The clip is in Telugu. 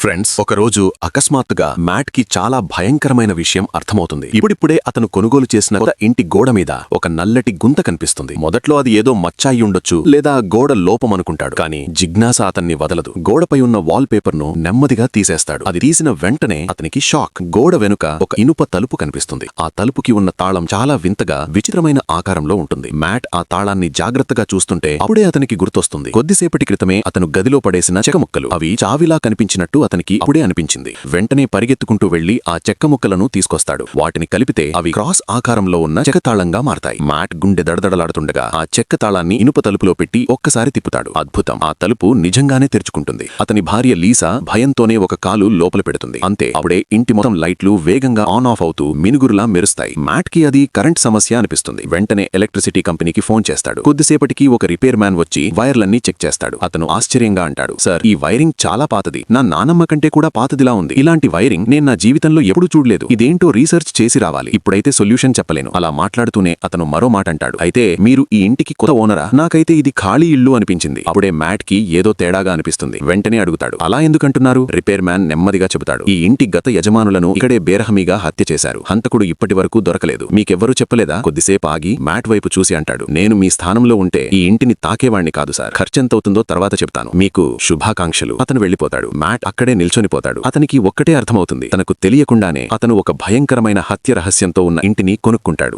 ఫ్రెండ్స్, ఒకరోజు అకస్మాత్తుగా మ్యాట్ కి చాలా భయంకరమైన విషయం అర్థమవుతుంది. ఇప్పుడిప్పుడే అతను కొనుగోలు చేసిన కొత్త ఇంటి గోడ మీద ఒక నల్లటి గుంత కనిపిస్తుంది. మొదట్లో అది ఏదో మచ్చాయి ఉండొచ్చు, లేదా గోడ లోపం అనుకుంటాడు. కానీ జిజ్ఞాస అతన్ని వదలదు. గోడపై ఉన్న వాల్ పేపర్ ను నెమ్మదిగా తీసేస్తాడు. అది తీసిన వెంటనే అతనికి షాక్. గోడ వెనుక ఒక ఇనుప తలుపు కనిపిస్తుంది. ఆ తలుపుకి ఉన్న తాళం చాలా వింతగా, విచిత్రమైన ఆకారంలో ఉంటుంది. మ్యాట్ ఆ తాళాన్ని జాగ్రత్తగా చూస్తుంటే అప్పుడే అతనికి గుర్తొస్తుంది. కొద్దిసేపటి క్రితమే అతను గదిలో పడేసిన చెక్క ముక్కలు. అవి చావిలా కనిపించినట్టు అతనికి అప్పుడే అనిపించింది. వెంటనే పరిగెత్తుకుంటూ వెళ్లి ఆ చెక్క ముక్కలను తీసుకొస్తాడు. వాటిని కలిపితే అవి క్రాస్ ఆకారంలో ఉన్న చెక్క తాళంగా మారతాయి. మ్యాట్ గుండె దడదడలాడుతుండగా ఆ చెక్క తాళాన్ని ఇనుప తలుపులో పెట్టి ఒక్కసారి తిప్పుతాడు. అద్భుతం! ఆ తలుపు నిజంగానే తెరుచుకుంటుంది. అతని భార్య లీసా భయంతోనే ఒక కాలు లోపల పెడుతుంది. అంతే, అప్పుడే ఇంటి మొత్తం లైట్లు వేగంగా ఆన్ ఆఫ్ అవుతూ మినుగురులా మెరుస్తాయి. మ్యాట్ కి అది కరెంట్ సమస్య అనిపిస్తుంది. వెంటనే ఎలక్ట్రిసిటీ కంపెనీకి ఫోన్ చేస్తాడు. కొద్దిసేపటికి ఒక రిపేర్ మ్యాన్ వచ్చి వైర్లన్నీ చెక్ చేస్తాడు. అతను ఆశ్చర్యంగా అంటాడు, సార్, ఈ వైరింగ్ చాలా పాతది. నా నానమ్మ కంటే కూడా పాతదిలా ఉంది. ఇలాంటి వైరింగ్ నేను నా జీవితంలో ఎప్పుడూ చూడలేదు. ఇదేంటో రీసెర్చ్ చేసి రావాలి. ఇప్పుడైతే సొల్యూషన్ చెప్పలేను. అలా మాట్లాడుతూనే అతను మరో మాట అంటాడు, అయితే మీరు ఈ ఇంటికి కొత్త ఓనరా? నాకైతే ఇది ఖాళీ ఇల్లు అనిపించింది. అప్పుడే మ్యాట్ కి ఏదో తేడాగా అనిపిస్తుంది. వెంటనే అడుగుతాడు, అలా ఎందుకంటున్నారు? రిపేర్ మ్యాన్ నెమ్మదిగా చెబుతాడు, ఈ ఇంటి గత యజమానులను ఇక్కడే బేరహమీగా హత్య చేశారు. హంతకుడు ఇప్పటి వరకు దొరకలేదు. మీకెవ్వరూ చెప్పలేదా? కొద్దిసేపు ఆగి మ్యాట్ వైపు చూసి అంటాడు, నేను మీ స్థానంలో ఉంటే ఈ ఇంటిని తాకేవాణ్ణి కాదు సార్. ఖర్చెంతవుతుందో తర్వాత చెప్తాను. మీకు శుభాకాంక్షలు. అతను వెళ్లిపోతాడు. మ్యాట్ అక్కడే నిల్చొనిపోతాడు. అతనికి ఒక్కటే అర్థమవుతుంది, తనకు తెలియకుండానే అతను ఒక భయంకరమైన హత్య రహస్యంతో ఉన్న ఇంటిని కొనుక్కుంటాడు.